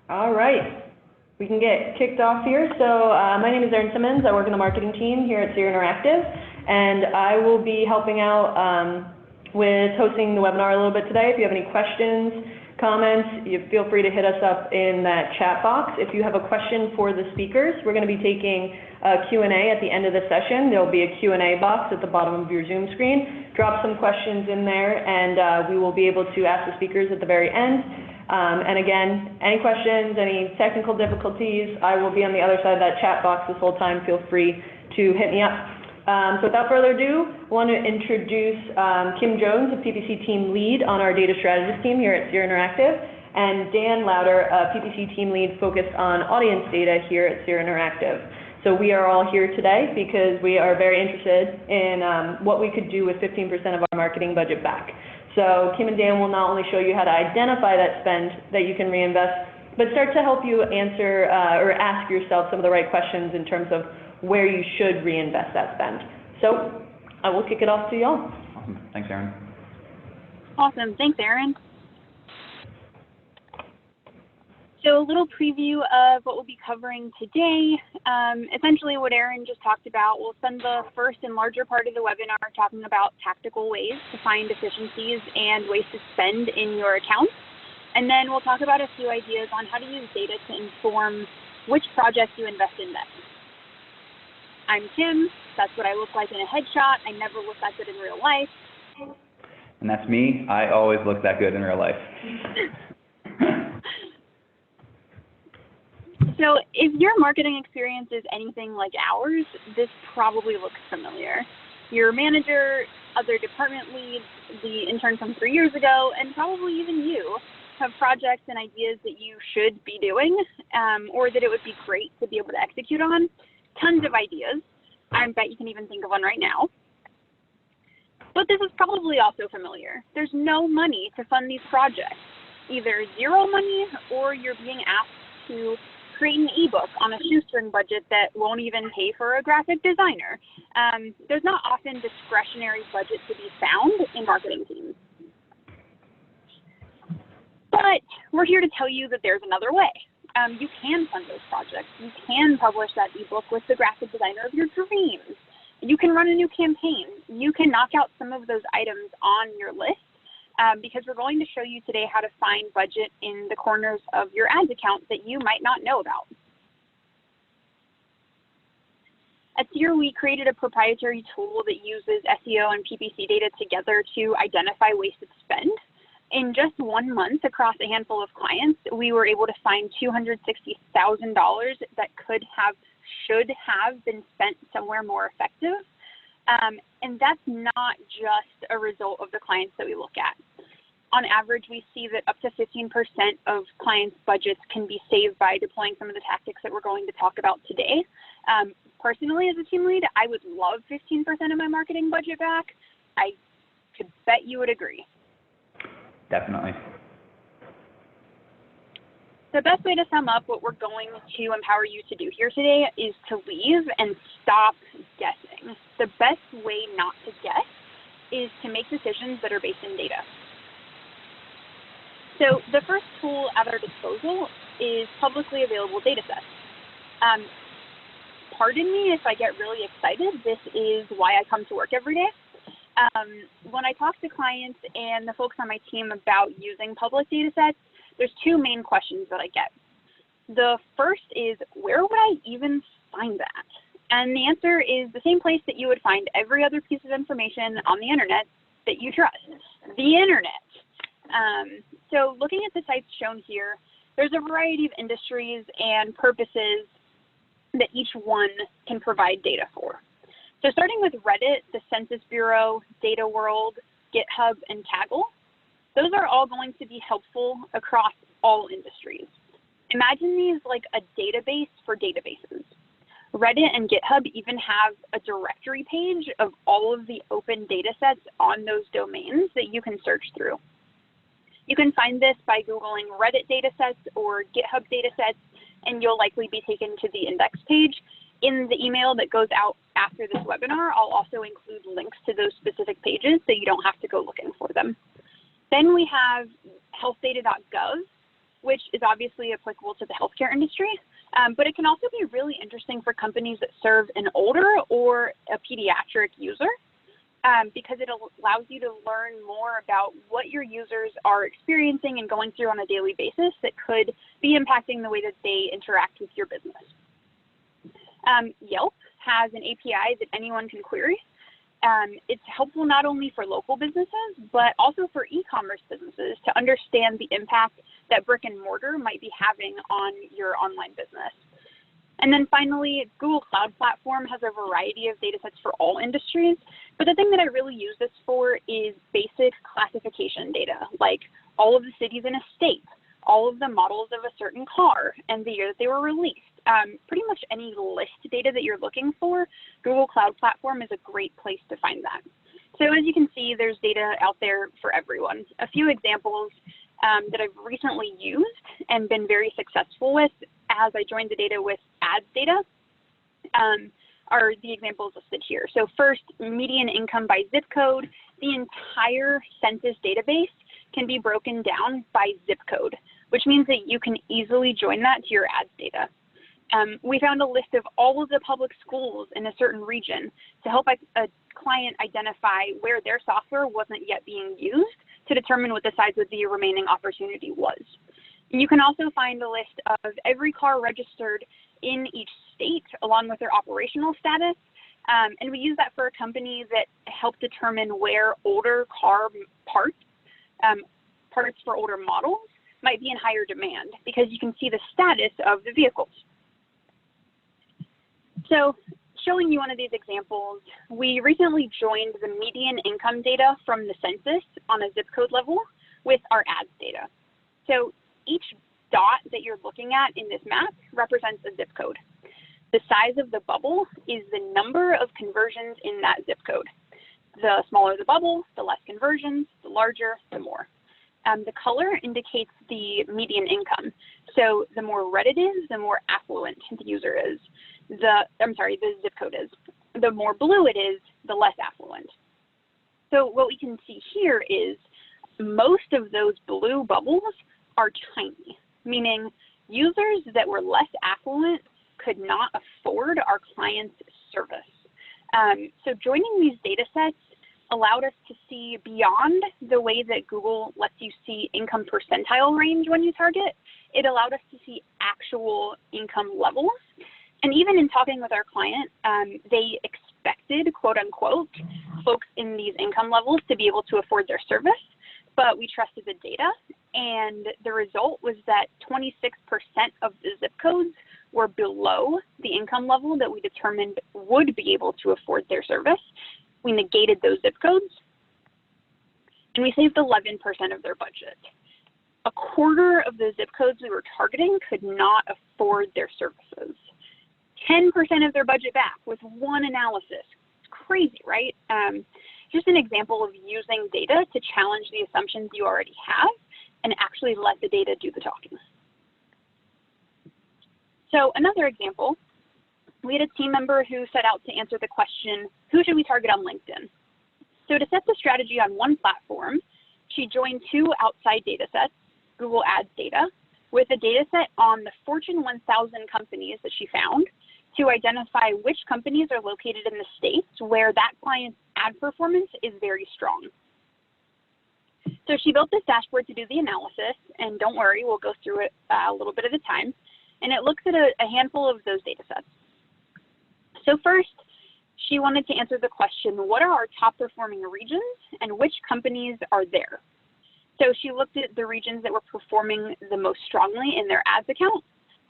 All right, we can get kicked off here. So my name is Erin Simmons. I work in the marketing team here at SEO Interactive, and I will be helping out with hosting the webinar a little bit today. If you have any questions, comments, you feel free to hit us up in that chat box. If you have a question for the speakers, we're going to be taking a Q&A at the end of the session. There'll be a Q&A box at the bottom of your Zoom screen. Drop some questions in there, and we will be able to ask the speakers at the very end. And again, any questions, any technical difficulties, I will be on the other side of that chat box this whole time. Feel free to hit me up. So without further ado, I want to introduce Kim Jones, a PPC team lead on our data strategist team here at SEO Interactive, and Dan Lauder, a PPC team lead focused on audience data here at SEO Interactive. So we are all here today because we are very interested in what we could do with 15% of our marketing budget back. So Kim and Dan will not only show you how to identify that spend that you can reinvest, but start to help you answer or ask yourself some of the right questions in terms of where you should reinvest that spend. So I will kick it off to y'all. Awesome. Thanks, Erin. Awesome. Thanks, Erin. So a little preview of what we'll be covering today. Essentially what Erin just talked about, we'll spend the first and larger part of the webinar talking about tactical ways to find efficiencies and ways to spend in your accounts. And then we'll talk about a few ideas on how to use data to inform which projects you invest in next. I'm Kim. That's what I look like in a headshot. I never look that good in real life. And that's me. I always look that good in real life. So if your marketing experience is anything like ours, this probably looks familiar. Your manager, other department leads, the intern from 3 years ago, and probably even you have projects and ideas that you should be doing or that it would be great to be able to execute on. Tons of ideas. I bet you can even think of one right now. But this is probably also familiar. There's no money to fund these projects. Either zero money or you're being asked to create an ebook on a shoestring budget that won't even pay for a graphic designer. There's not often discretionary budget to be found in marketing teams. But we're here to tell you that there's another way. You can fund those projects. You can publish that ebook with the graphic designer of your dreams. You can run a new campaign. You can knock out some of those items on your list because we're going to show you today how to find budget in the corners of your ads account that you might not know about. At SEO, we created a proprietary tool that uses SEO and PPC data together to identify wasted spend. In just 1 month across a handful of clients, we were able to find $260,000 that should have been spent somewhere more effective. And that's not just a result of the clients that we look at. On average, we see that up to 15% of clients' budgets can be saved by deploying some of the tactics that we're going to talk about today. Personally, as a team lead, I would love 15% of my marketing budget back. I could bet you would agree. Definitely. The best way to sum up what we're going to empower you to do here today is to leave and stop guessing. The best way not to guess is to make decisions that are based in data. So the first tool at our disposal is publicly available datasets. Pardon me if I get really excited. This is why I come to work every day. When I talk to clients and the folks on my team about using public datasets, there's two main questions that I get. The first is, where would I even find that? And the answer is the same place that you would find every other piece of information on the internet that you trust, the internet. So looking at the sites shown here, there's a variety of industries and purposes that each one can provide data for. So starting with Reddit, the Census Bureau, Data World, GitHub, and Kaggle, those are all going to be helpful across all industries. Imagine these like a database for databases. Reddit and GitHub even have a directory page of all of the open datasets on those domains that you can search through. You can find this by Googling Reddit datasets or GitHub datasets, and you'll likely be taken to the index page. In the email that goes out after this webinar, I'll also include links to those specific pages so you don't have to go looking for them. Then we have healthdata.gov, which is obviously applicable to the healthcare industry, but it can also be really interesting for companies that serve an older or a pediatric user, because it allows you to learn more about what your users are experiencing and going through on a daily basis that could be impacting the way that they interact with your business. Yelp has an API that anyone can query. It's helpful not only for local businesses, but also for e-commerce businesses to understand the impact that brick and mortar might be having on your online business. And then finally, Google Cloud Platform has a variety of data sets for all industries, but the thing that I really use this for is basic classification data, like all of the cities in a state, all of the models of a certain car, and the year that they were released. Pretty much any list data that you're looking for, Google Cloud Platform is a great place to find that. So as you can see, there's data out there for everyone. A few examples that I've recently used and been very successful with as I joined the data with ads data are the examples listed here. So first, median income by zip code. The entire census database can be broken down by zip code, which means that you can easily join that to your ads data. We found a list of all of the public schools in a certain region to help a client identify where their software wasn't yet being used to determine what the size of the remaining opportunity was. And you can also find a list of every car registered in each state along with their operational status. And we use that for a company that helped determine where older car parts, parts for older models might be in higher demand because you can see the status of the vehicles. So showing you one of these examples, we recently joined the median income data from the census on a zip code level with our ads data. So each dot that you're looking at in this map represents a zip code. The size of the bubble is the number of conversions in that zip code. The smaller the bubble, the less conversions, the larger, the more. The color indicates the median income. So the more red it is, the more affluent the user is. The zip code is. The more blue it is, the less affluent. So what we can see here is most of those blue bubbles are tiny, meaning users that were less affluent could not afford our client's service. So joining these data sets allowed us to see beyond the way that Google lets you see income percentile range when you target. It allowed us to see actual income levels. And even in talking with our client, they expected, quote unquote, folks in these income levels to be able to afford their service, but we trusted the data. And the result was that 26% of the zip codes were below the income level that we determined would be able to afford their service. We negated those zip codes, and we saved 11% of their budget. A quarter of the zip codes we were targeting could not afford their services. 10% of their budget back with one analysis. It's crazy, right? Just an example of using data to challenge the assumptions you already have and actually let the data do the talking. So another example, we had a team member who set out to answer the question, who should we target on LinkedIn? So to set the strategy on one platform, she joined two outside data sets, Google Ads data, with a data set on the Fortune 1000 companies that she found to identify which companies are located in the states where that client's ad performance is very strong. So she built this dashboard to do the analysis, and don't worry, we'll go through it a little bit at a time. And it looks at a handful of those data sets. So first, she wanted to answer the question, what are our top performing regions and which companies are there? So she looked at the regions that were performing the most strongly in their ads account,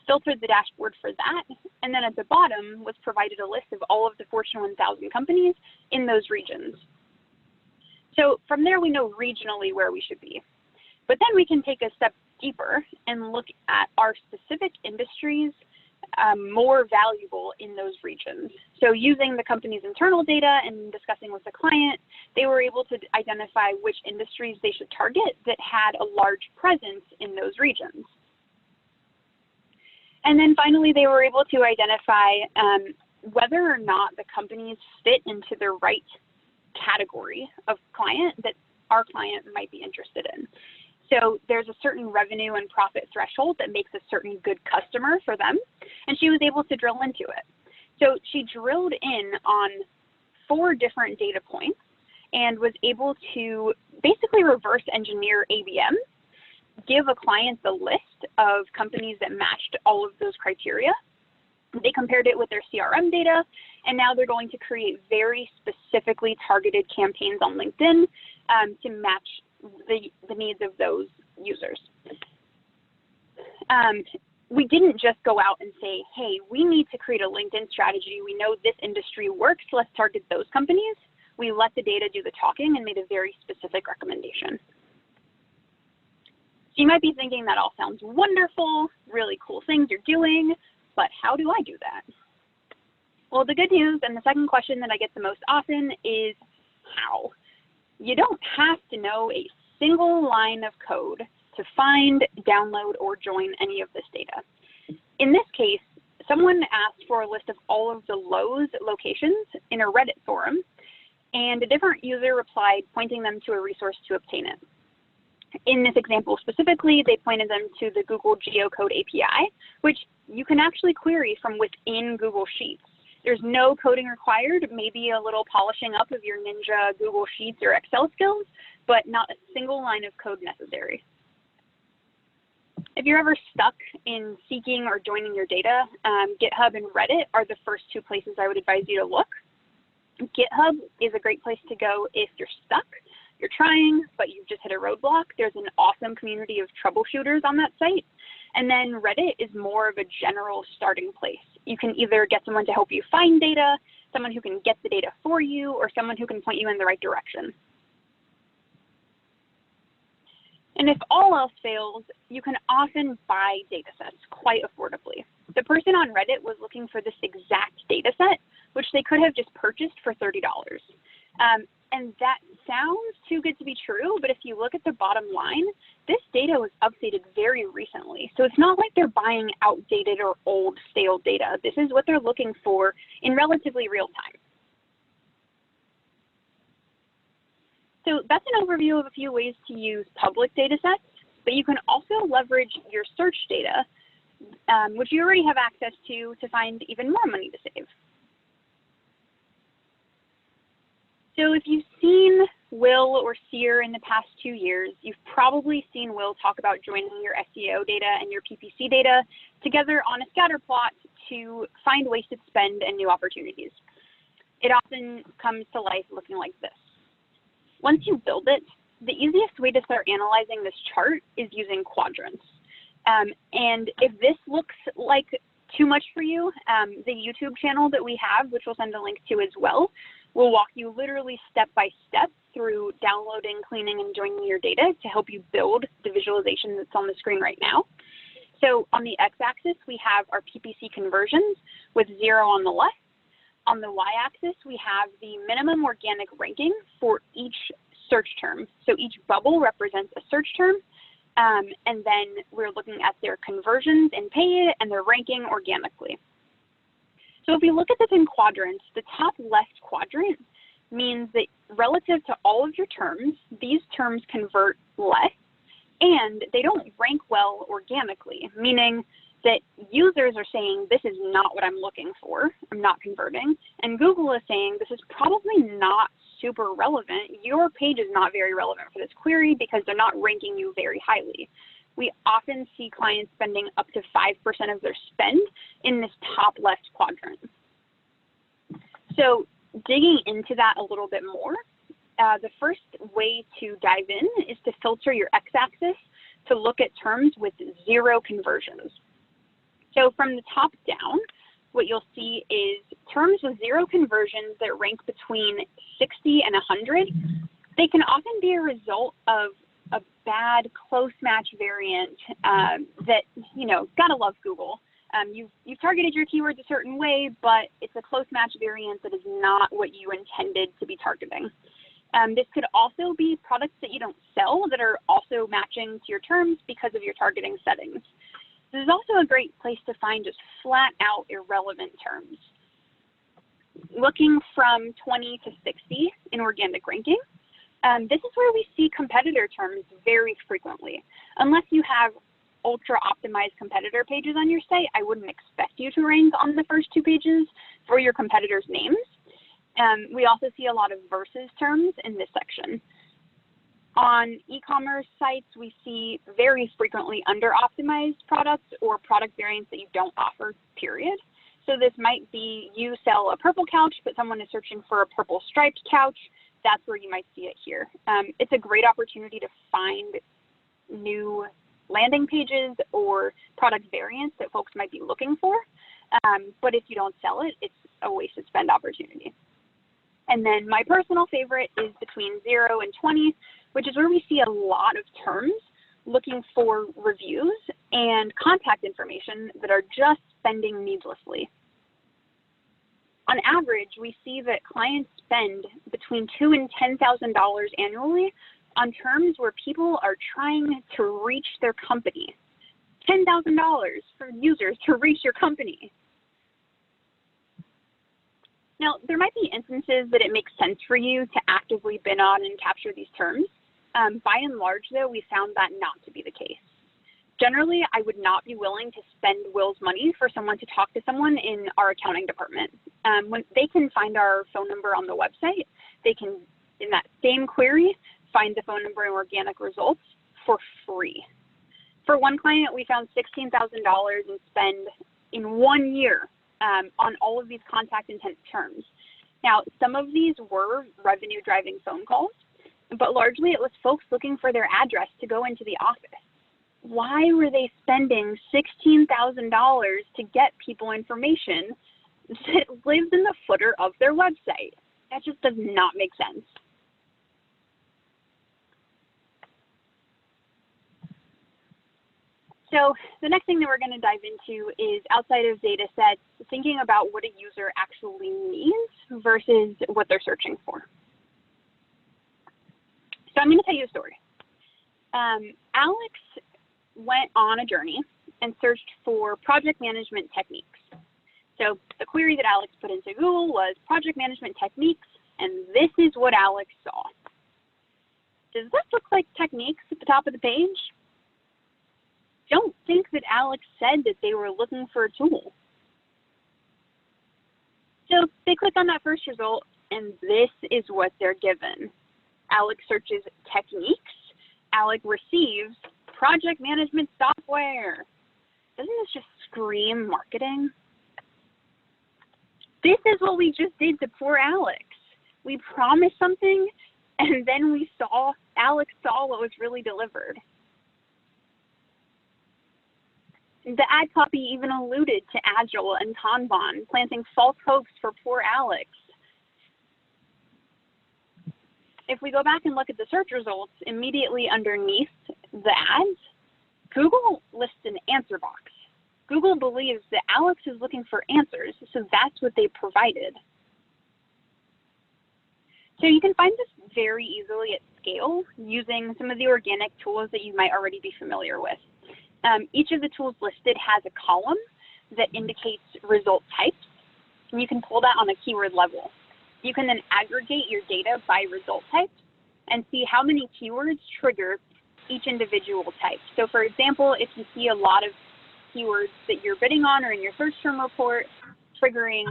filtered the dashboard for that, and then at the bottom was provided a list of all of the Fortune 1000 companies in those regions. So from there, we know regionally where we should be. But then we can take a step deeper and look at our specific industries more valuable in those regions. So using the company's internal data and discussing with the client, they were able to identify which industries they should target that had a large presence in those regions. And then finally, they were able to identify whether or not the companies fit into the right category of client that our client might be interested in. So there's a certain revenue and profit threshold that makes a certain good customer for them, and she was able to drill into it. So she drilled in on 4 different data points and was able to basically reverse engineer ABM, give a client the list of companies that matched all of those criteria. They compared it with their CRM data, and now they're going to create very specifically targeted campaigns on LinkedIn to match the needs of those users. We didn't just go out and say, hey, we need to create a LinkedIn strategy. We know this industry works. Let's target those companies. We let the data do the talking and made a very specific recommendation. So you might be thinking that all sounds wonderful, really cool things you're doing, but how do I do that? Well, the good news, and the second question that I get the most often is how? You don't have to know a single line of code to find, download, or join any of this data. In this case, someone asked for a list of all of the Lowe's locations in a Reddit forum, and a different user replied, pointing them to a resource to obtain it. In this example specifically, they pointed them to the Google Geocode API, which you can actually query from within Google Sheets. There's no coding required, maybe a little polishing up of your Ninja Google Sheets or Excel skills, but not a single line of code necessary. If you're ever stuck in seeking or joining your data, GitHub and Reddit are the first 2 places I would advise you to look. GitHub is a great place to go if you're stuck, you're trying, but you've just hit a roadblock. There's an awesome community of troubleshooters on that site. And then Reddit is more of a general starting place. You can either get someone to help you find data, someone who can get the data for you, or someone who can point you in the right direction. And if all else fails, you can often buy datasets quite affordably. The person on Reddit was looking for this exact dataset, which they could have just purchased for $30. And that sounds too good to be true, but if you look at the bottom line, this data was updated very recently. So it's not like they're buying outdated or old stale data. This is what they're looking for in relatively real time. So that's an overview of a few ways to use public data sets, but you can also leverage your search data, which you already have access to find even more money to save. So if you've seen Will or Seer in the past 2 years, you've probably seen Will talk about joining your SEO data and your PPC data together on a scatter plot to find wasted spend and new opportunities. It often comes to life looking like this. Once you build it, the easiest way to start analyzing this chart is using quadrants. And if this looks like too much for you, the YouTube channel that we have, which we'll send a link to as well, will walk you literally step by step through downloading, cleaning, and joining your data to help you build the visualization that's on the screen right now. So on the x-axis, we have our PPC conversions with 0 on the left. On the y-axis, we have the minimum organic ranking for each search term. So each bubble represents a search term, and then we're looking at their conversions in paid and their ranking organically. So if we look at this in quadrants, the top left quadrant means that relative to all of your terms, these terms convert less, and they don't rank well organically, meaning that users are saying, this is not what I'm looking for, I'm not converting, and Google is saying, this is probably not super relevant. Your page is not very relevant for this query because they're not ranking you very highly. We often see clients spending up to 5% of their spend in this top left quadrant. So digging into that a little bit more, the first way to dive in is to filter your x-axis to look at terms with 0 conversions. So from the top down, what you'll see is terms with 0 conversions that rank between 60 and 100. They can often be a result of a bad close match variant that, gotta love Google. You've targeted your keywords a certain way, but it's a close match variant that is not what you intended to be targeting. This could also be products that you don't sell that are also matching to your terms because of your targeting settings. This is also a great place to find just flat out irrelevant terms. Looking from 20 to 60 in organic ranking, This is where we see competitor terms very frequently. Unless you have ultra optimized competitor pages on your site, I wouldn't expect you to rank on the first 2 pages for your competitors' names. We also see a lot of versus terms in this section. On e-commerce sites, we see very frequently under-optimized products or product variants that you don't offer, period. So this might be you sell a purple couch, but someone is searching for a purple striped couch. That's where you might see it here. It's a great opportunity to find new landing pages or product variants that folks might be looking for. But if you don't sell it, it's a wasted spend opportunity. And then my personal favorite is between 0 and 20, which is where we see a lot of terms looking for reviews and contact information that are just spending needlessly. On average, we see that clients spend between $2,000 and $10,000 annually on terms where people are trying to reach their company. $10,000 for users to reach your company. Now, there might be instances that it makes sense for you to actively bid on and capture these terms. By and large, though, we found that not to be the case. Generally, I would not be willing to spend Will's money for someone to talk to someone in our accounting department. When they can find our phone number on the website, they can, in that same query, find the phone number in organic results for free. For one client, we found $16,000 in spend in 1 year on all of these contact intent terms. Now, some of these were revenue-driving phone calls, but largely it was folks looking for their address to go into the office. Why were they spending $16,000 to get people information that lives in the footer of their website? That just does not make sense. So the next thing that we're going to dive into is outside of data sets, thinking about what a user actually needs versus what they're searching for. So I'm going to tell you a story. Alex went on a journey and searched for project management techniques. So the query that Alex put into Google was project management techniques, and this is what Alex saw. Does this look like techniques at the top of the page? Don't think that Alex said that they were looking for a tool. So they click on that first result, and this is what they're given. Alex searches techniques. Alex receives project management software. Doesn't this just scream marketing? This is what we just did to poor Alex. We promised something, and then Alex saw what was really delivered. The ad copy even alluded to Agile and Kanban, planting false hopes for poor Alex. If we go back and look at the search results immediately underneath the ads, Google lists an answer box. Google believes that Alex is looking for answers, so that's what they provided. So you can find this very easily at scale using some of the organic tools that you might already be familiar with. Each of the tools listed has a column that indicates result types, and you can pull that on a keyword level. You can then aggregate your data by result type and see how many keywords trigger each individual type. So for example, if you see a lot of keywords that you're bidding on or in your search term report triggering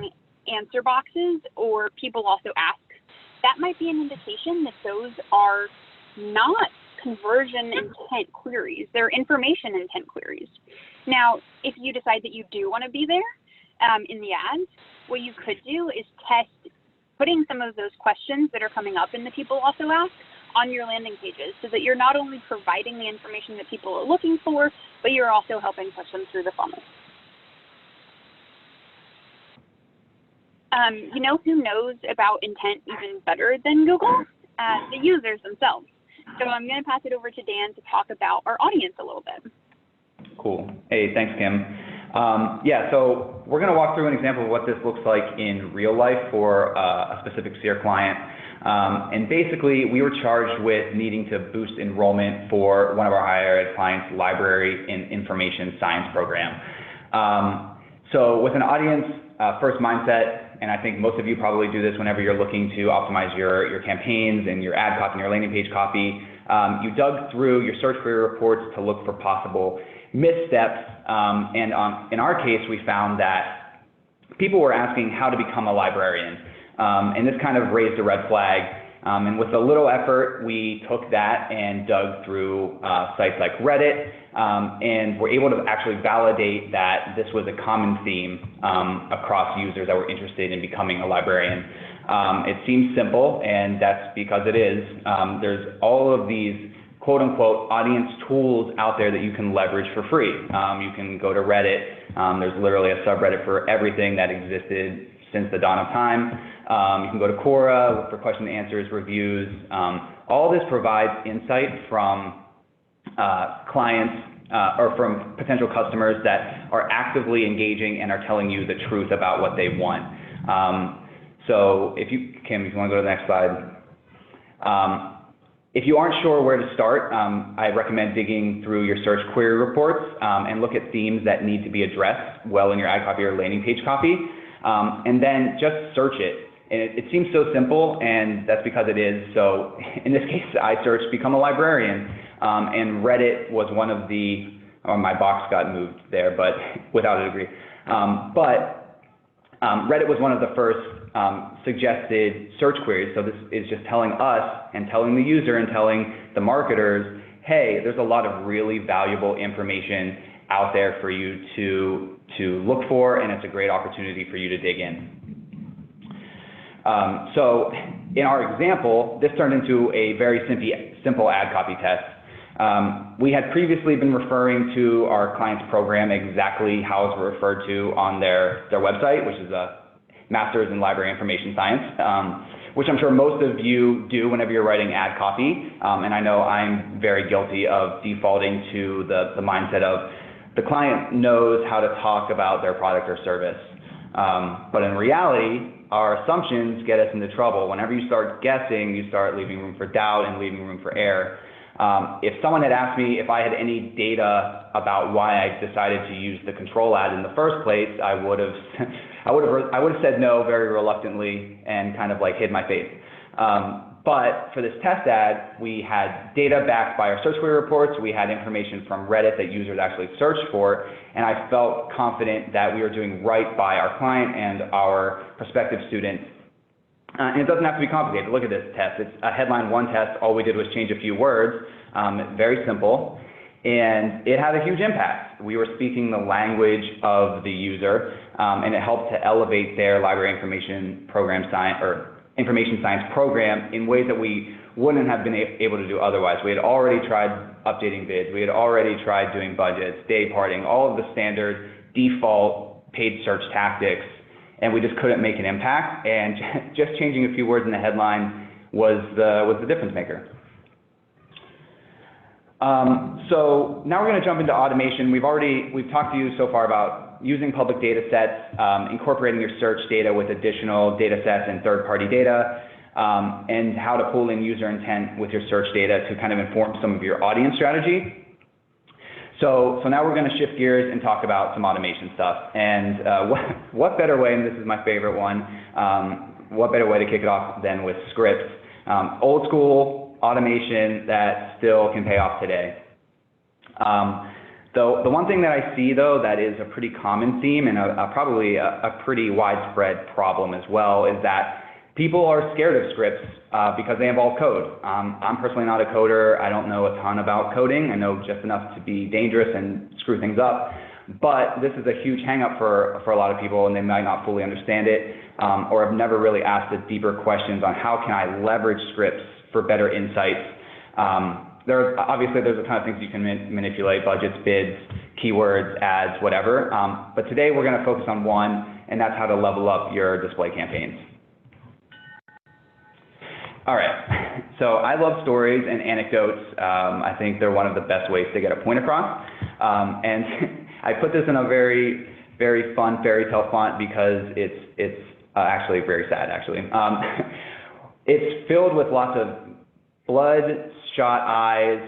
answer boxes or people also ask, that might be an indication that those are not conversion intent queries. They're information intent queries. Now, if you decide that you do want to be there in the ads, what you could do is test putting some of those questions that are coming up in the people also ask on your landing pages so that you're not only providing the information that people are looking for, but you're also helping push them through the funnel. You know who knows about intent even better than Google? The users themselves. So I'm going to pass it over to Dan to talk about our audience a little bit. Cool. Hey, thanks, Kim. Yeah, so we're going to walk through an example of what this looks like in real life for a specific SEER client. And basically, we were charged with needing to boost enrollment for one of our higher ed clients' library and information science program. So with an audience first mindset, and I think most of you probably do this whenever you're looking to optimize your campaigns and your ad copy and your landing page copy. You dug through your search query reports to look for possible missteps, and in our case, we found that people were asking how to become a librarian, and this kind of raised a red flag. And with a little effort, we took that and dug through sites like Reddit, and were able to actually validate that this was a common theme across users that were interested in becoming a librarian. It seems simple, and that's because it is. There's all of these quote-unquote audience tools out there that you can leverage for free. You can go to Reddit. There's literally a subreddit for everything that existed since the dawn of time. You can go to Quora, look for question and answers, reviews. All this provides insight from clients or from potential customers that are actively engaging and are telling you the truth about what they want. So Kim, if you want to go to the next slide. If you aren't sure where to start, I recommend digging through your search query reports and look at themes that need to be addressed well in your ad copy or landing page copy, and then just search it. And it seems so simple, and that's because it is. So in this case, I searched become a librarian, and Reddit was one of the, my box got moved there, but without a degree. Reddit was one of the first suggested search queries. So this is just telling us and telling the user and telling the marketers, hey, there's a lot of really valuable information out there for you to look for, and it's a great opportunity for you to dig in. So in our example, this turned into a very simple ad copy test. We had previously been referring to our client's program exactly how it's referred to on their website, which is a Master's in Library Information Science, which I'm sure most of you do whenever you're writing ad copy. And I know I'm very guilty of defaulting to the mindset of the client knows how to talk about their product or service. But in reality, our assumptions get us into trouble. Whenever you start guessing, you start leaving room for doubt and leaving room for error. If someone had asked me if I had any data about why I decided to use the control ad in the first place, I would have said no very reluctantly and kind of like hid my face. But for this test ad, we had data backed by our search query reports. We had information from Reddit that users actually searched for, and I felt confident that we were doing right by our client and our prospective students. And it doesn't have to be complicated. Look at this test. It's a headline 1 test. All we did was change a few words. Very simple. And it had a huge impact. We were speaking the language of the user, and it helped to elevate their library information science program in ways that we wouldn't have been able to do otherwise. We had already tried updating bids. We had already tried doing budgets, day parting, all of the standard default paid search tactics, and we just couldn't make an impact. And just changing a few words in the headline was the difference maker. So now we're going to jump into automation. We've talked to you so far about using public data sets, incorporating your search data with additional data sets and third-party data, and how to pull in user intent with your search data to kind of inform some of your audience strategy. So now we're going to shift gears and talk about some automation stuff. And what better way, and this is my favorite one, what better way to kick it off than with scripts? Old school automation that still can pay off today. The one thing that I see, though, that is a pretty common theme and probably a pretty widespread problem as well is that people are scared of scripts because they involve code. I'm personally not a coder. I don't know a ton about coding. I know just enough to be dangerous and screw things up. But this is a huge hang-up for a lot of people, and they might not fully understand it or have never really asked the deeper questions on how can I leverage scripts for better insights. Obviously, there's a ton of things you can manipulate: budgets, bids, keywords, ads, whatever. But today we're going to focus on one, and that's how to level up your display campaigns. All right, so I love stories and anecdotes. I think they're one of the best ways to get a point across. And I put this in a very, very fun fairy tale font because it's actually very sad, actually. It's filled with lots of bloodshot eyes,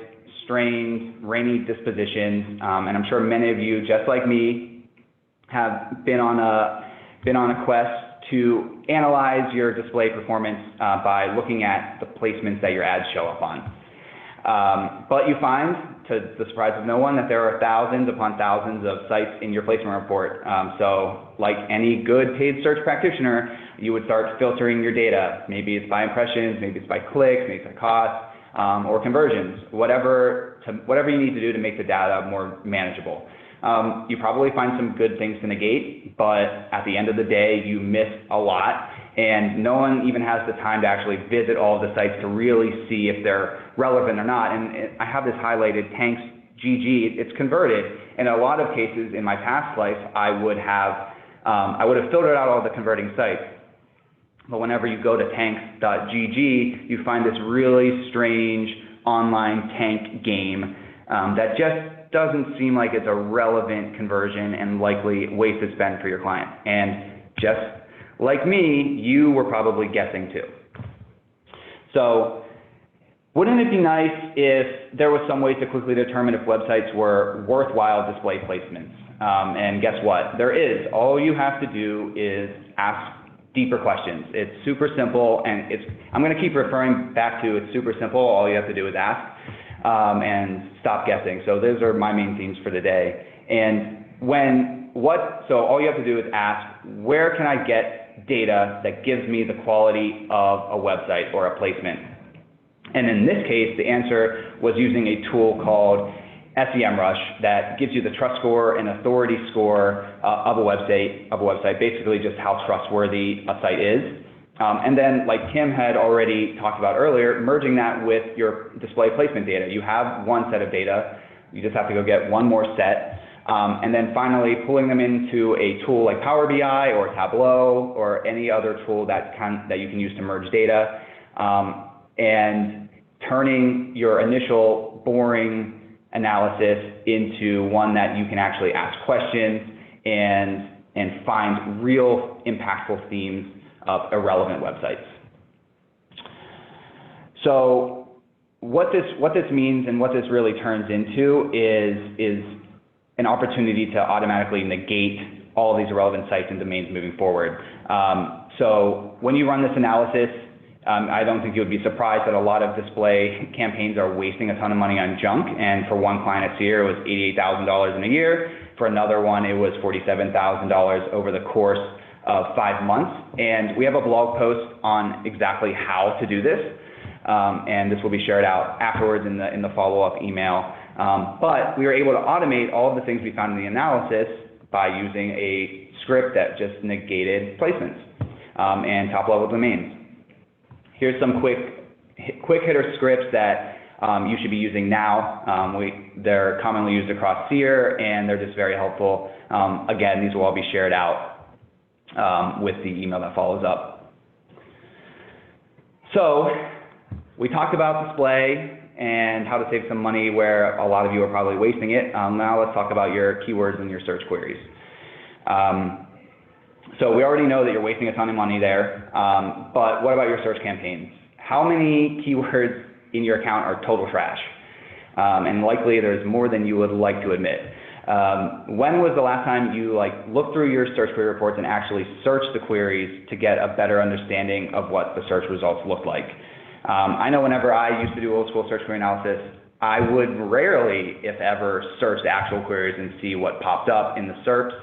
strained, rainy dispositions, and I'm sure many of you, just like me, have been on a quest to analyze your display performance by looking at the placements that your ads show up on. But you find, to the surprise of no one, that there are thousands upon thousands of sites in your placement report. So like any good paid search practitioner, you would start filtering your data. Maybe it's by impressions, maybe it's by clicks, maybe it's by cost, or conversions, whatever you need to do to make the data more manageable. You probably find some good things to negate, but at the end of the day, you miss a lot, and no one even has the time to actually visit all of the sites to really see if they're relevant or not. And I have this highlighted, Tanks GG, it's converted. In a lot of cases in my past life, I would have filtered out all the converting sites. But whenever you go to tanks.gg, you find this really strange online tank game that just doesn't seem like it's a relevant conversion and likely wasted spend for your client. And just like me, you were probably guessing too. So wouldn't it be nice if there was some way to quickly determine if websites were worthwhile display placements? And guess what? There is. All you have to do is ask deeper questions. It's super simple, and I'm going to keep referring back to it's super simple. All you have to do is ask. And stop guessing. So those are my main themes for today. And so all you have to do is ask, where can I get data that gives me the quality of a website or a placement? And in this case, the answer was using a tool called SEMrush that gives you the trust score and authority score of a website, basically just how trustworthy a site is. And then, like Kim had already talked about earlier, merging that with your display placement data. You have one set of data, you just have to go get one more set, and then finally pulling them into a tool like Power BI or Tableau or any other tool that you can use to merge data, and turning your initial boring analysis into one that you can actually ask questions and find real impactful themes of irrelevant websites. So what this means and what this really turns into is an opportunity to automatically negate all of these irrelevant sites and domains moving forward. So when you run this analysis, I don't think you would be surprised that a lot of display campaigns are wasting a ton of money on junk. And for one client at Seer, it was $88,000 in a year. For another one, it was $47,000 over the course of 5 months. And we have a blog post on exactly how to do this. And this will be shared out afterwards in the follow-up email. But we were able to automate all of the things we found in the analysis by using a script that just negated placements and top-level domains. Here's some quick hitter scripts that you should be using now. They're commonly used across Seer, and they're just very helpful. Again, these will all be shared out with the email that follows up. So we talked about display and how to save some money where a lot of you are probably wasting it. Now let's talk about your keywords and your search queries. So we already know that you're wasting a ton of money there, but what about your search campaigns? How many keywords in your account are total trash? And likely there's more than you would like to admit. When was the last time you looked through your search query reports and actually searched the queries to get a better understanding of what the search results look like? I know whenever I used to do old school search query analysis, I would rarely, if ever, search the actual queries and see what popped up in the SERPs.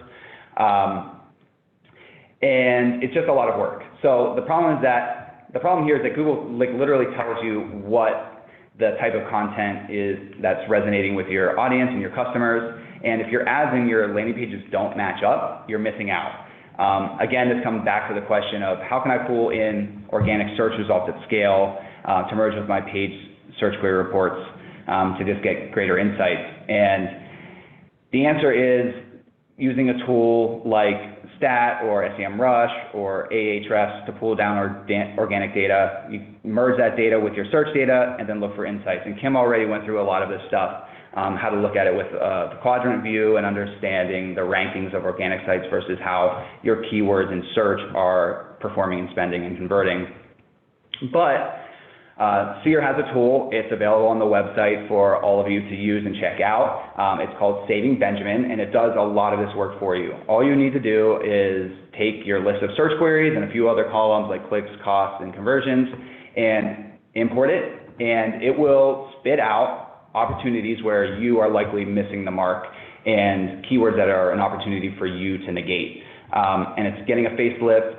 And it's just a lot of work. So the problem here is that Google literally tells you what the type of content is that's resonating with your audience and your customers. And if your ads and your landing pages don't match up, you're missing out. Again, this comes back to the question of how can I pull in organic search results at scale to merge with my page search query reports to just get greater insights. And the answer is using a tool like Stat or SEMrush or Ahrefs to pull down organic data. You merge that data with your search data and then look for insights. And Kim already went through a lot of this stuff, how to look at it with the quadrant view and understanding the rankings of organic sites versus how your keywords in search are performing and spending and converting. But Seer has a tool. It's available on the website for all of you to use and check out. It's called Saving Benjamin, and it does a lot of this work for you. All you need to do is take your list of search queries and a few other columns like clicks, costs, and conversions, and import it, and it will spit out opportunities where you are likely missing the mark and keywords that are an opportunity for you to negate. And it's getting a facelift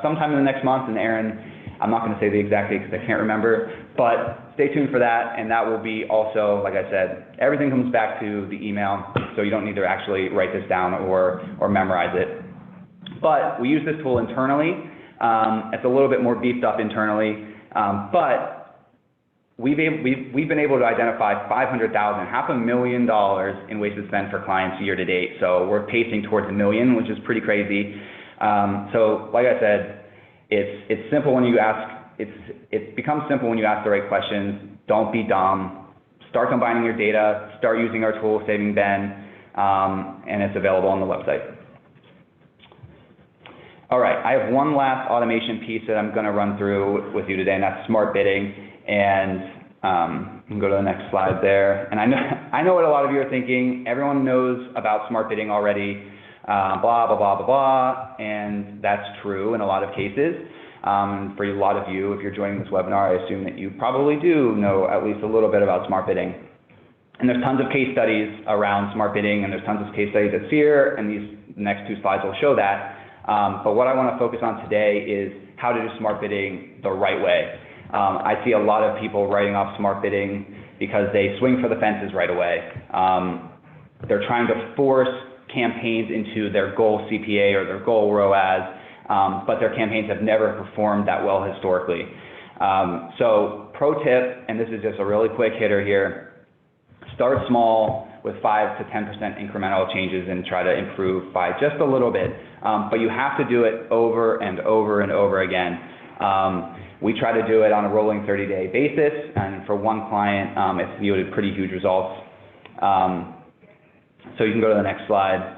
sometime in the next month, and Aaron, I'm not going to say the exact date because I can't remember, but stay tuned for that, and that will be also, like I said, everything comes back to the email, so you don't need to actually write this down or memorize it. But we use this tool internally. It's a little bit more beefed up internally, but we've been able to identify $500,000 in wasted spend for clients year to date. So we're pacing towards $1 million, which is pretty crazy. So like I said, it's simple when you ask. It becomes simple when you ask the right questions. Don't be dumb. Start combining your data. Start using our tool, Saving Ben, and it's available on the website. All right, I have one last automation piece that I'm going to run through with you today, and that's smart bidding. And you can go to the next slide there. And I know what a lot of you are thinking. Everyone knows about smart bidding already, blah, blah, blah, blah, blah, and that's true in a lot of cases. For a lot of you, if you're joining this webinar, I assume that you probably do know at least a little bit about smart bidding. And there's tons of case studies around smart bidding, and there's tons of case studies at Seer, and these next two slides will show that. But what I want to focus on today is how to do smart bidding the right way. I see a lot of people writing off smart bidding because they swing for the fences right away. They're trying to force campaigns into their goal CPA or their goal ROAS, but their campaigns have never performed that well historically. So pro tip, and this is just a really quick hitter here, start small with 5 to 10% incremental changes and try to improve by just a little bit. But you have to do it over and over and over again. We try to do it on a rolling 30-day basis, and for one client, it's yielded pretty huge results. So you can go to the next slide.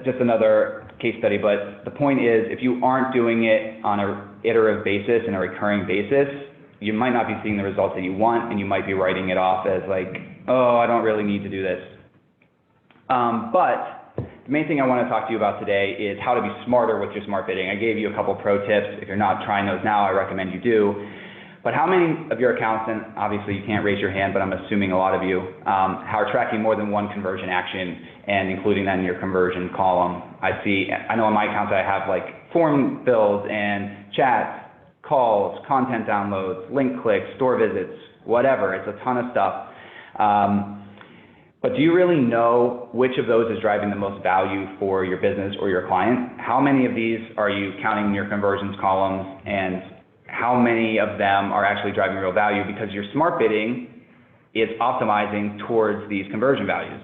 Just another case study, but the point is, if you aren't doing it on an iterative basis and a recurring basis, you might not be seeing the results that you want, and you might be writing it off as like, oh, I don't really need to do this. But the main thing I want to talk to you about today is how to be smarter with your smart bidding. I gave you a couple pro tips. If you're not trying those now, I recommend you do. But how many of your accounts, and obviously you can't raise your hand, but I'm assuming a lot of you, are tracking more than one conversion action and including that in your conversion column? I know on my accounts I have like form fills and chats, calls, content downloads, link clicks, store visits, whatever. It's a ton of stuff. But do you really know which of those is driving the most value for your business or your client? How many of these are you counting in your conversions columns, and how many of them are actually driving real value because your smart bidding is optimizing towards these conversion values?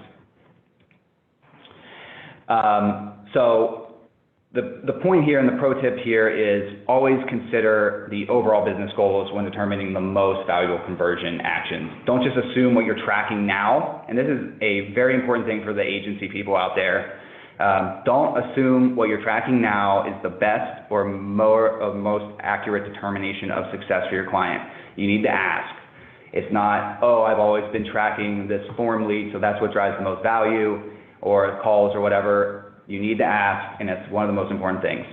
So the point here and the pro tip here is always consider the overall business goals when determining the most valuable conversion actions. Don't just assume what you're tracking now, and this is a very important thing for the agency people out there. Don't assume what you're tracking now is the best or most accurate determination of success for your client. You need to ask. It's not, oh, I've always been tracking this form lead, so that's what drives the most value, or calls or whatever. You need to ask, and it's one of the most important things.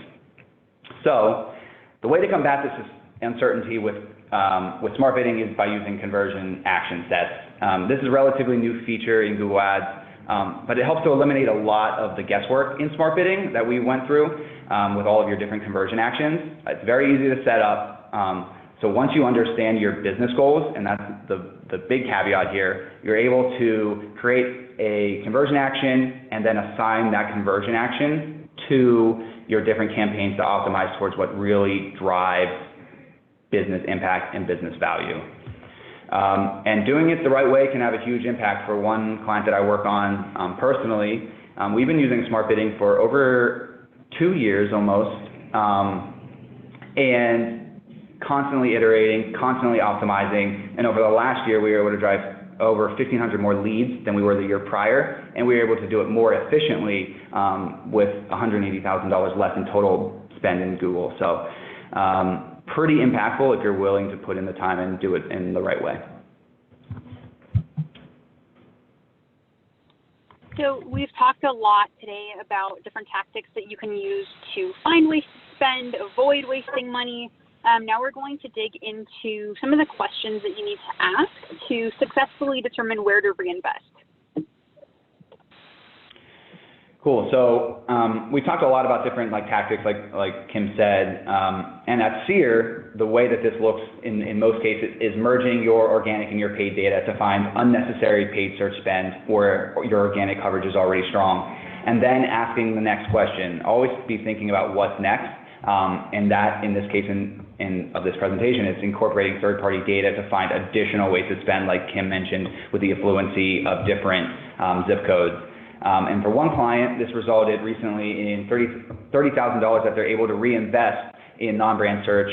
So the way to combat this uncertainty with smart bidding is by using conversion action sets. This is a relatively new feature in Google Ads, but it helps to eliminate a lot of the guesswork in smart bidding that we went through with all of your different conversion actions. It's very easy to set up. So once you understand your business goals, and that's the big caveat here, you're able to create a conversion action and then assign that conversion action to your different campaigns to optimize towards what really drives business impact and business value. And doing it the right way can have a huge impact. For one client that I work on personally, we've been using smart bidding for over 2 years almost, and constantly iterating, constantly optimizing, and over the last year we were able to drive over 1,500 more leads than we were the year prior, and we were able to do it more efficiently with $180,000 less in total spend in Google. So Pretty impactful if you're willing to put in the time and do it in the right way. So we've talked a lot today about different tactics that you can use to find ways to spend, avoid wasting money. Now we're going to dig into some of the questions that you need to ask to successfully determine where to reinvest. Cool. So we talked a lot about different tactics, like Kim said, and at SEER, the way that this looks in most cases is merging your organic and your paid data to find unnecessary paid search spend where your organic coverage is already strong, and then asking the next question. Always be thinking about what's next, and that in this case of this presentation is incorporating third-party data to find additional ways to spend, like Kim mentioned, with the affluency of different zip codes. And for one client, this resulted recently in $30,000 that they're able to reinvest in non-brand search,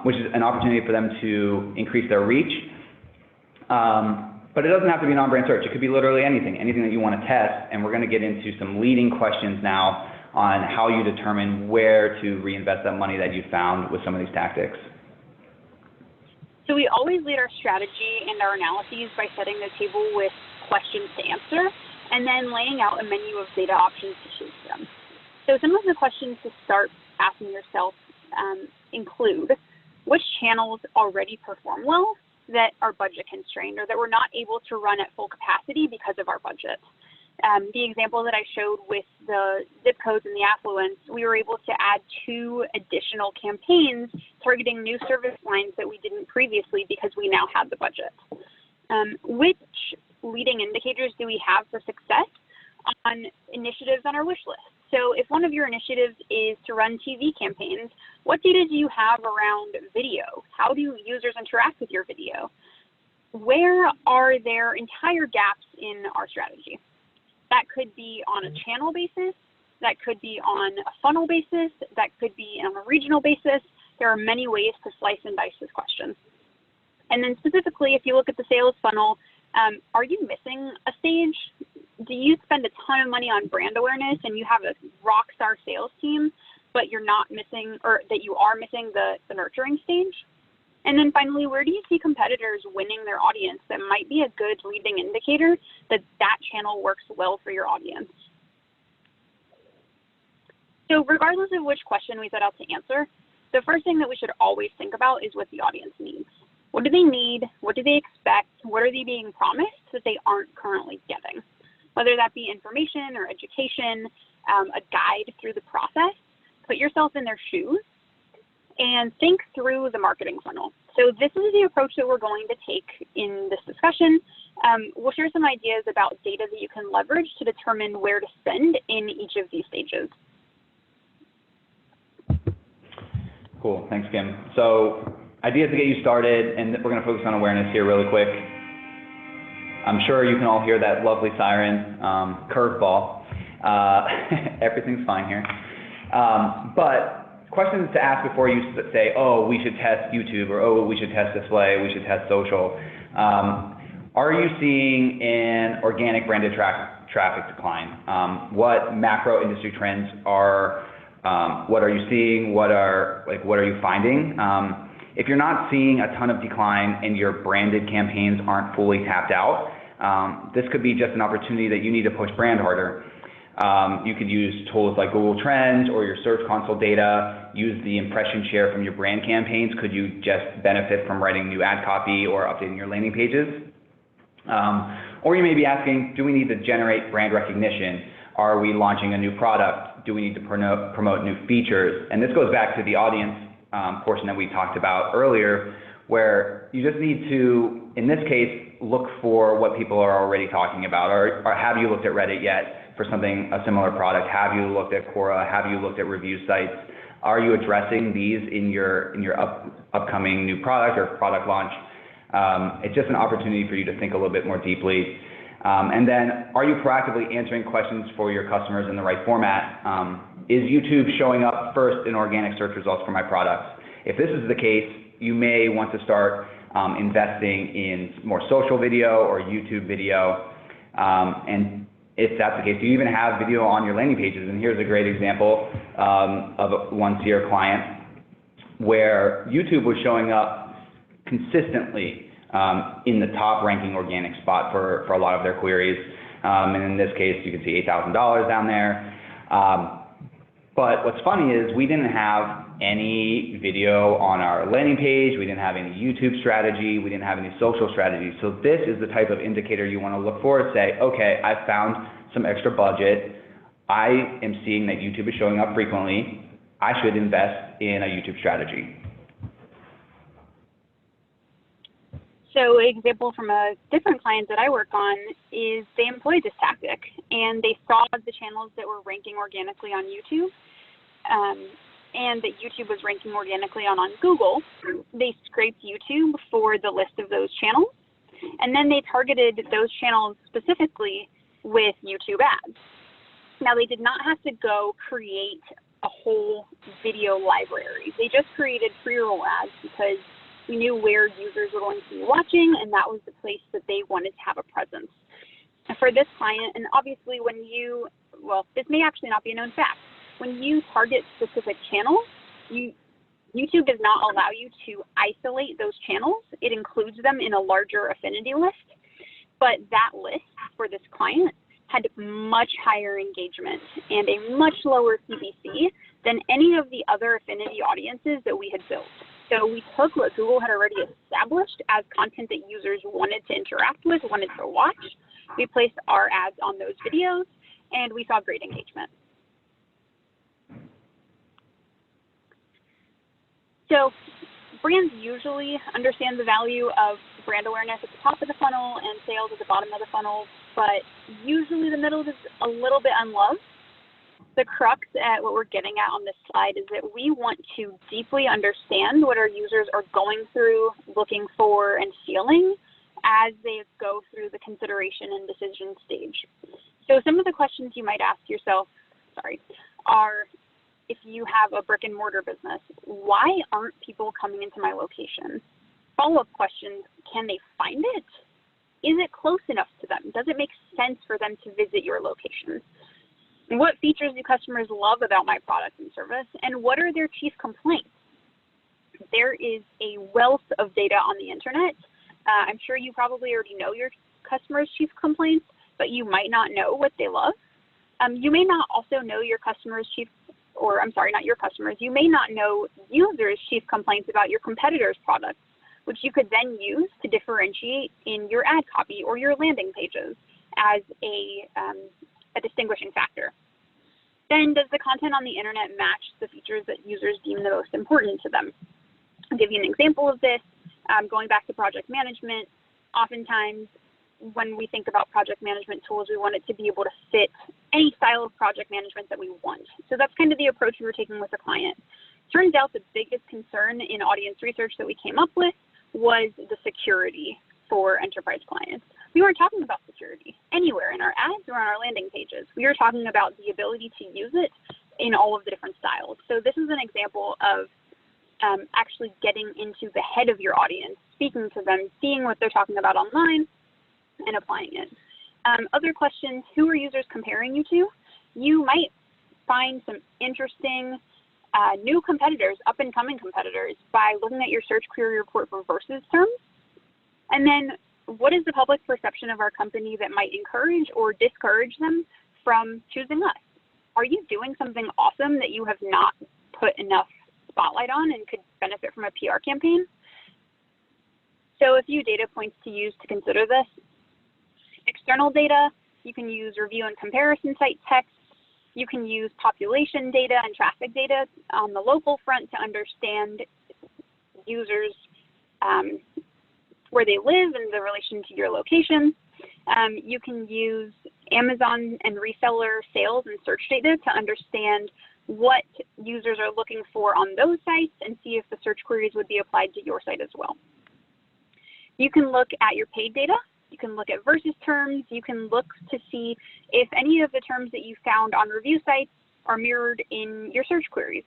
which is an opportunity for them to increase their reach. But it doesn't have to be non-brand search. It could be literally anything that you want to test. And we're going to get into some leading questions now on how you determine where to reinvest that money that you found with some of these tactics. So we always lead our strategy and our analyses by setting the table with questions to answer, and then laying out a menu of data options to choose from. So some of the questions to start asking yourself include, which channels already perform well that are budget constrained or that we're not able to run at full capacity because of our budget? The example that I showed with the zip codes and the affluence, we were able to add 2 additional campaigns targeting new service lines that we didn't previously because we now had the budget. Which leading indicators do we have for success on initiatives on our wish list? So if one of your initiatives is to run TV campaigns, what data do you have around video? How do users interact with your video? Where are there entire gaps in our strategy? That could be on a channel basis, that could be on a funnel basis, that could be on a regional basis. There are many ways to slice and dice this question. And then specifically, if you look at the sales funnel, are you missing a stage? Do you spend a ton of money on brand awareness and you have a rock star sales team, but you're not missing, or that you are missing the nurturing stage? And then finally, where do you see competitors winning their audience that might be a good leading indicator that that channel works well for your audience? So regardless of which question we set out to answer, the first thing that we should always think about is what the audience needs. What do they need? What do they expect? What are they being promised that they aren't currently getting? Whether that be information or education, a guide through the process, put yourself in their shoes and think through the marketing funnel. So this is the approach that we're going to take in this discussion. We'll share some ideas about data that you can leverage to determine where to spend in each of these stages. Cool, thanks, Kim. So ideas to get you started, and we're going to focus on awareness here really quick. I'm sure you can all hear that lovely siren, curveball. Everything's fine here. But questions to ask before you say, oh, we should test YouTube, or oh, we should test display, we should test social. Are you seeing an organic branded traffic decline? What macro industry trends are, what are you seeing? What are you finding? If you're not seeing a ton of decline and your branded campaigns aren't fully tapped out, this could be just an opportunity that you need to push brand harder. You could use tools like Google Trends or your Search Console data, use the impression share from your brand campaigns. Could you just benefit from writing new ad copy or updating your landing pages? Or you may be asking, do we need to generate brand recognition? Are we launching a new product? Do we need to promote new features? And this goes back to the audience portion that we talked about earlier, where you just need to, in this case, look for what people are already talking about. Or have you looked at Reddit yet for a similar product? Have you looked at Quora? Have you looked at review sites? Are you addressing these in your upcoming new product or product launch? It's just an opportunity for you to think a little bit more deeply. And then, are you proactively answering questions for your customers in the right format? Is YouTube showing up first in organic search results for my products? If this is the case, you may want to start investing in more social video or YouTube video. And if that's the case, do you even have video on your landing pages? And here's a great example of one SEER client. where YouTube was showing up consistently in the top ranking organic spot for a lot of their queries. And in this case, you can see $8,000 down there. But what's funny is we didn't have any video on our landing page, we didn't have any YouTube strategy, we didn't have any social strategy. So this is the type of indicator you want to look for to say, okay, I found some extra budget, I am seeing that YouTube is showing up frequently, I should invest in a YouTube strategy. So an example from a different client that I work on is they employed this tactic, and they saw the channels that were ranking organically on YouTube, and that YouTube was ranking organically on Google. They scraped YouTube for the list of those channels, and then they targeted those channels specifically with YouTube ads. Now, they did not have to go create a whole video library. They just created pre-roll ads because we knew where users were going to be watching, and that was the place that they wanted to have a presence. And for this client, and obviously when you, well, this may actually not be a known fact, when you target specific channels, YouTube does not allow you to isolate those channels. It includes them in a larger affinity list, but that list for this client had much higher engagement and a much lower PPC than any of the other affinity audiences that we had built. So we took what Google had already established as content that users wanted to interact with, wanted to watch. We placed our ads on those videos, and we saw great engagement. So brands usually understand the value of brand awareness at the top of the funnel and sales at the bottom of the funnel, but usually the middle is a little bit unloved. The crux at what we're getting at on this slide is that we want to deeply understand what our users are going through, looking for, and feeling as they go through the consideration and decision stage. So some of the questions you might ask yourself, are, if you have a brick and mortar business, why aren't people coming into my location? Follow-up questions, can they find it? Is it close enough to them? Does it make sense for them to visit your location? What features do customers love about my product and service? And what are their chief complaints? There is a wealth of data on the internet. I'm sure you probably already know your customers' chief complaints, but you might not know what they love. You may not also know your customers' not your customers, you may not know users' chief complaints about your competitors' products, which you could then use to differentiate in your ad copy or your landing pages as a distinguishing factor. Then, does the content on the internet match the features that users deem the most important to them? I'll give you an example of this. Going back to project management, oftentimes when we think about project management tools, we want it to be able to fit any style of project management that we want. So that's kind of the approach we were taking with the client. Turns out the biggest concern in audience research that we came up with was the security for enterprise clients. We weren't talking about security anywhere in our ads or on our landing pages. We were talking about the ability to use it in all of the different styles. So this is an example of actually getting into the head of your audience, speaking to them, seeing what they're talking about online, and applying it. Other questions, who are users comparing you to? You might find some interesting new competitors, up-and-coming competitors, by looking at your search query report for versus terms. And then, what is the public perception of our company that might encourage or discourage them from choosing us? Are you doing something awesome that you have not put enough spotlight on and could benefit from a PR campaign? So a few data points to use to consider this. External data, you can use review and comparison site text. You can use population data and traffic data on the local front to understand users where they live in the relation to your location. You can use Amazon and reseller sales and search data to understand what users are looking for on those sites and see if the search queries would be applied to your site as well. You can look at your paid data. You can look at versus terms. You can look to see if any of the terms that you found on review sites are mirrored in your search queries.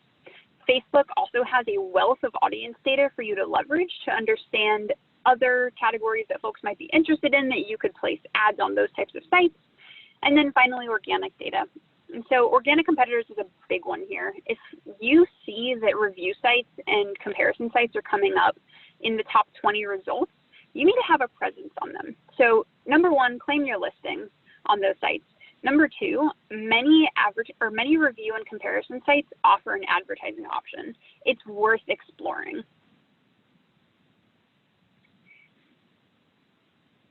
Facebook also has a wealth of audience data for you to leverage to understand other categories that folks might be interested in that you could place ads on those types of sites. And then finally, organic data. And so organic competitors is a big one here. If you see that review sites and comparison sites are coming up in the top 20 results, you need to have a presence on them. So number one, claim your listing on those sites. Number two, many review and comparison sites offer an advertising option. It's worth exploring.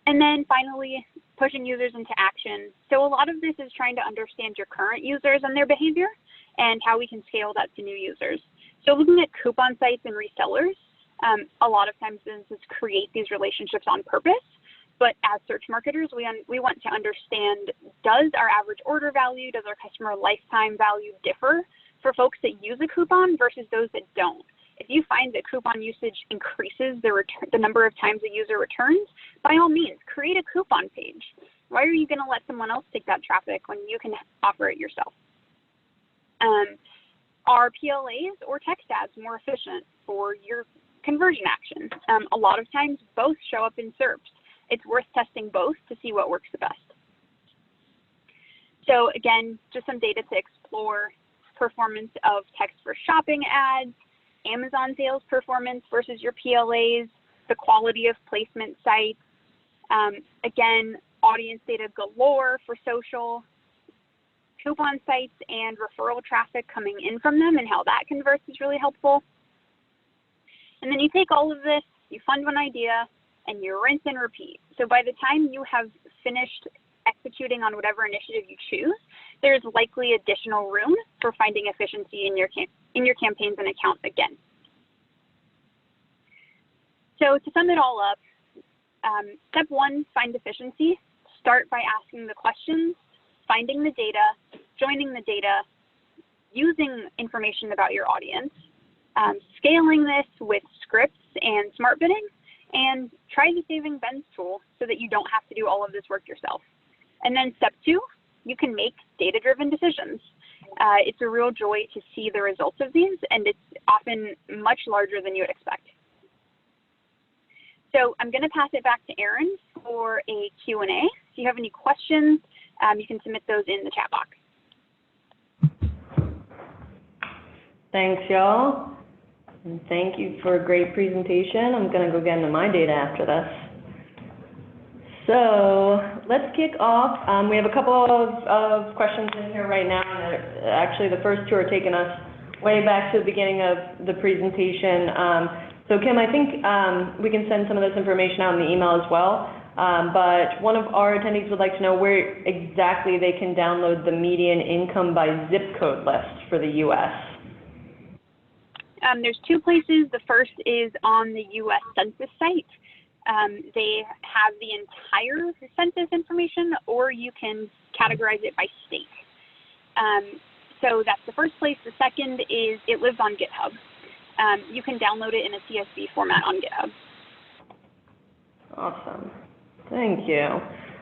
And then finally, pushing users into action. So a lot of this is trying to understand your current users and their behavior and how we can scale that to new users. So looking at coupon sites and resellers, a lot of times businesses create these relationships on purpose, but as search marketers, we want to understand, does our average order value, does our customer lifetime value differ for folks that use a coupon versus those that don't? If you find that coupon usage increases the number of times a user returns, by all means, create a coupon page. Why are you going to let someone else take that traffic when you can offer it yourself? Are PLAs or text ads more efficient for your conversion action? A lot of times, both show up in SERPs. It's worth testing both to see what works the best. So again, just some data to explore: performance of text for shopping ads, Amazon sales performance versus your PLAs, the quality of placement sites, again, audience data galore for social, coupon sites and referral traffic coming in from them and how that converts is really helpful. And then you take all of this, you fund one idea, and you rinse and repeat. So by the time you have finished executing on whatever initiative you choose, there's likely additional room for finding efficiency in your campaigns and account again. So to sum it all up, step one, find efficiency. Start by asking the questions, finding the data, joining the data, using information about your audience, scaling this with scripts and smart bidding, and try the Saving Ben's tool so that you don't have to do all of this work yourself. And then step two, you can make data-driven decisions. It's a real joy to see the results of these, and it's often much larger than you would expect. So I'm going to pass it back to Erin for a Q&A. If you have any questions, you can submit those in the chat box. Thanks, y'all. And thank you for a great presentation. I'm going to go get into my data after this. So let's kick off. We have a couple of questions in here right now. And actually, the first two are taking us way back to the beginning of the presentation. So Kim, I think we can send some of this information out in the email as well. But one of our attendees would like to know where exactly they can download the median income by zip code list for the U.S. There's two places. The first is on the U.S. Census site. They have the entire census information, or you can categorize it by state. So that's the first place. The second is it lives on GitHub. You can download it in a CSV format on GitHub. Awesome. Thank you.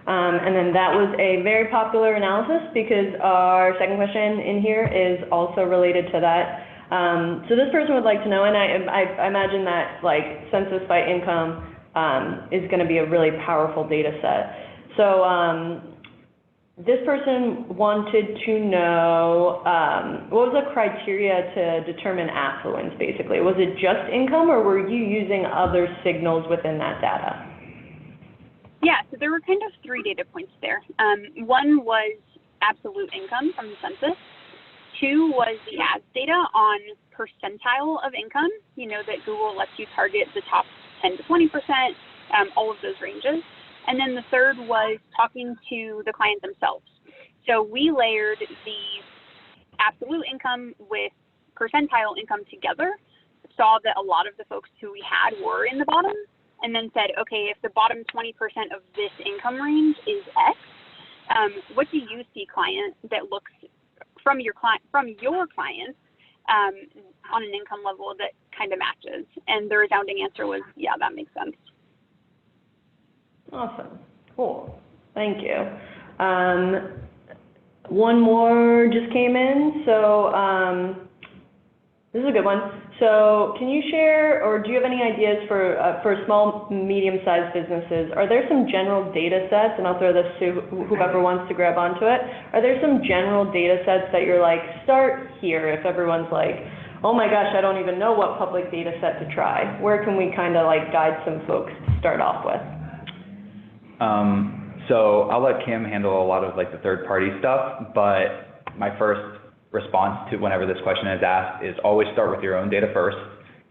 And then that was a very popular analysis because our second question in here is also related to that. So this person would like to know, and I imagine that like census by income is going to be a really powerful data set. So this person wanted to know what was the criteria to determine affluence, basically? Was it just income, or were you using other signals within that data? Yeah, so there were kind of three data points there. One was absolute income from the census. Two was the ads data on percentile of income, you know, that Google lets you target the top 10 to 20%, all of those ranges. And then the third was talking to the client themselves. So we layered the absolute income with percentile income together, saw that a lot of the folks who we had were in the bottom, and then said, okay, if the bottom 20% of this income range is X, what do you see, client, that looks from your client on an income level that kind of matches? And the resounding answer was, yeah, that makes sense. Awesome. Cool. Thank you. One more just came in. So this is a good one. So can you share, or do you have any ideas for small, medium-sized businesses? Are there some general data sets, and I'll throw this to whoever wants to grab onto it, are there some general data sets that you're like, start here if everyone's like, oh my gosh, I don't even know what public data set to try? Where can we kind of like guide some folks to start off with? So I'll let Kim handle a lot of like the third-party stuff, but my first response to whenever this question is asked is always start with your own data first.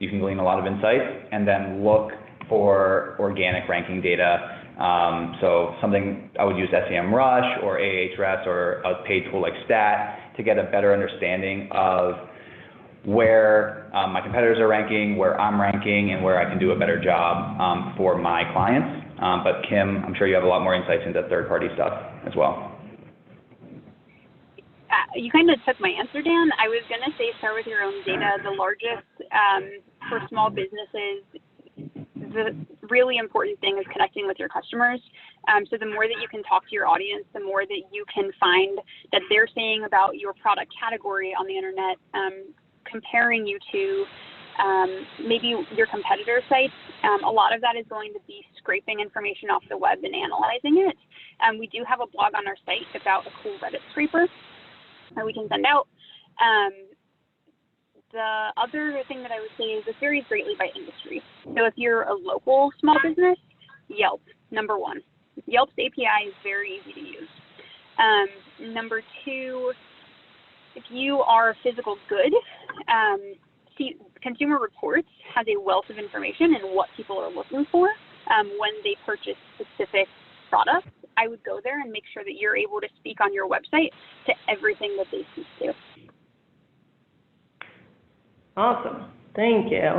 You can glean a lot of insights, and then look for organic ranking data. So something I would use SEMrush or Ahrefs or a paid tool like Stat to get a better understanding of where my competitors are ranking, where I'm ranking, and where I can do a better job for my clients. But Kim, I'm sure you have a lot more insights into third-party stuff as well. You kind of took my answer, Dan. I was going to say start with your own data. The largest for small businesses, the really important thing is connecting with your customers. So the more that you can talk to your audience, the more that you can find that they're saying about your product category on the internet, comparing you to maybe your competitor sites. A lot of that is going to be scraping information off the web and analyzing it. We do have a blog on our site about a cool Reddit scraper that we can send out. The other thing that I would say is this varies greatly by industry. So if you're a local small business, Yelp, number one. Yelp's API is very easy to use. Number two, if you are a physical good, Consumer Reports has a wealth of information and what people are looking for when they purchase specific products. I would go there and make sure that you're able to speak on your website to everything that they speak to. Awesome. Thank you.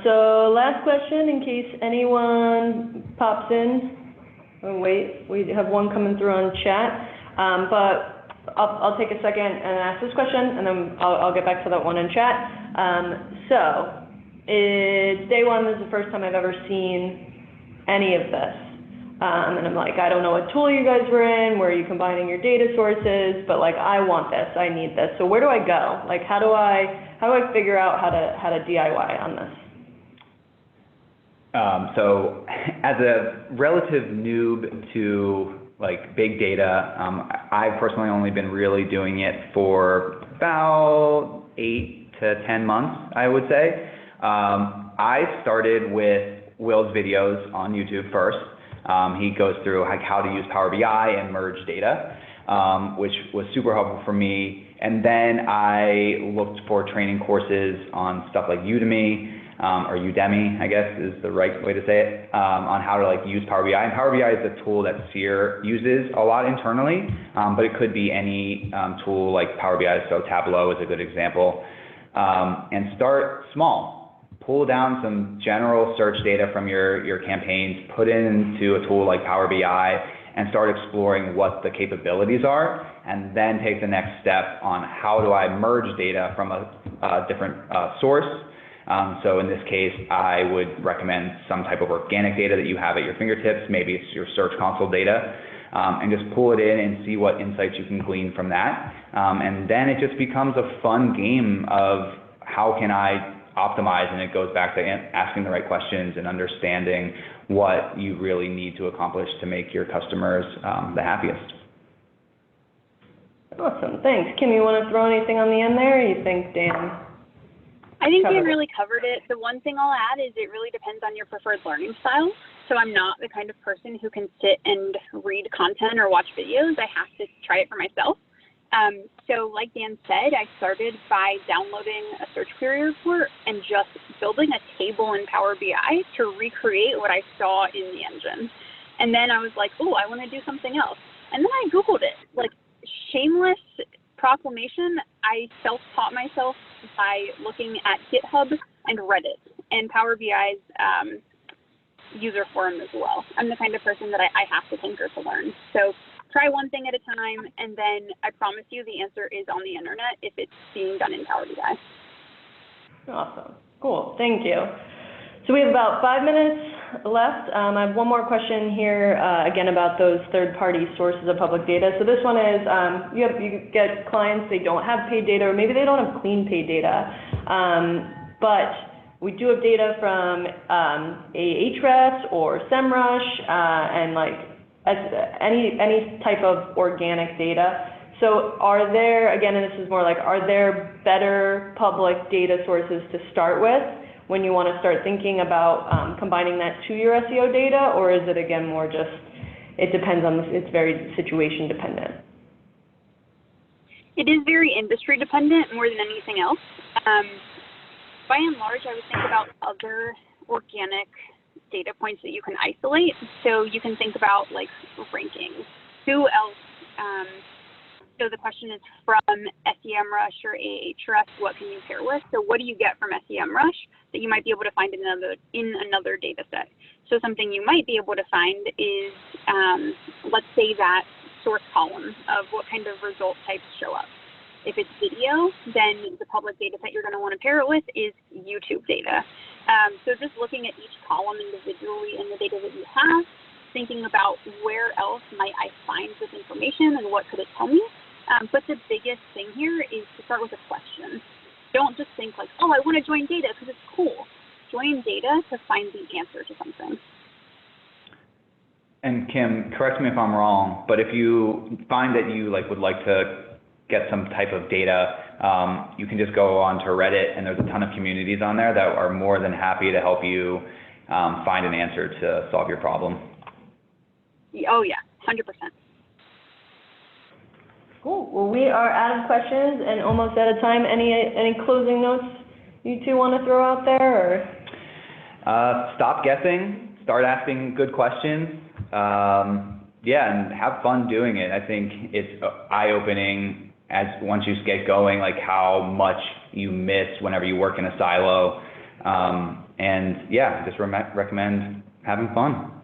So last question in case anyone pops in. Oh, wait, we have one coming through on chat. But I'll take a second and ask this question, and then I'll get back to that one in chat. So it's day one. This is the first time I've ever seen any of this. And I'm like, I don't know what tool you guys were in, where are you combining your data sources, but like, I want this, I need this. So where do I go? Like, how do I figure out how to DIY on this? So as a relative noob to like big data, I've personally only been really doing it for about 8 to 10 months, I would say. I started with Will's videos on YouTube first. He goes through like how to use Power BI and merge data, which was super helpful for me. And then I looked for training courses on stuff like Udemy, or Udemy, I guess is the right way to say it, on how to like use Power BI. And Power BI is a tool that Seer uses a lot internally, but it could be any tool like Power BI, so Tableau is a good example. And start small. Pull down some general search data from your campaigns, put it into a tool like Power BI, and start exploring what the capabilities are, and then take the next step on how do I merge data from a different source. So in this case, I would recommend some type of organic data that you have at your fingertips. Maybe it's your Search Console data, and just pull it in and see what insights you can glean from that. And then it just becomes a fun game of how can I optimize, and it goes back to asking the right questions and understanding what you really need to accomplish to make your customers the happiest. Awesome, thanks. Kim, you want to throw anything on the end there, or you think Dan? I think Dan really covered it. The one thing I'll add is it really depends on your preferred learning style. So I'm not the kind of person who can sit and read content or watch videos. I have to try it for myself. So like Dan said, I started by downloading a search query report and just building a table in Power BI to recreate what I saw in the engine. And then I was like, oh, I want to do something else. And then I Googled it. Like, shameless proclamation, I self-taught myself by looking at GitHub and Reddit and Power BI's user forum as well. I'm the kind of person that I have to tinker to learn. So try one thing at a time, and then I promise you the answer is on the internet if it's being done in Power BI. Awesome. Cool. Thank you. So we have about 5 minutes left. I have one more question here, again, about those third-party sources of public data. So this one is, you get clients, they don't have paid data, or maybe they don't have clean paid data. But we do have data from Ahrefs or SEMrush, and like any type of organic data. So are there, again, and this is more like, are there better public data sources to start with when you want to start thinking about combining that to your SEO data, or is it again more just, it depends on, it's very situation dependent? It is very industry dependent more than anything else. By and large, I would think about other organic data points that you can isolate. So you can think about like rankings. Who else? So the question is from SEMrush or Ahrefs, what can you pair with? So what do you get from SEMrush that you might be able to find in another data set? So something you might be able to find is, let's say that source column of what kind of result types show up. If it's video, then the public data set you're going to want to pair it with is YouTube data. So just looking at each column individually in the data that you have, thinking about where else might I find this information and what could it tell me. But the biggest thing here is to start with a question. Don't just think like, oh, I want to join data because it's cool. Join data to find the answer to something. And Kim, correct me if I'm wrong, but if you find that you would like to get some type of data, you can just go on to Reddit, and there's a ton of communities on there that are more than happy to help you find an answer to solve your problem. Oh yeah, 100%. Cool. Well, we are out of questions and almost out of time. Any closing notes you two want to throw out there? Or? Stop guessing. Start asking good questions. Yeah, and have fun doing it. I think it's eye-opening once you get going, like how much you miss whenever you work in a silo. And yeah, just recommend having fun.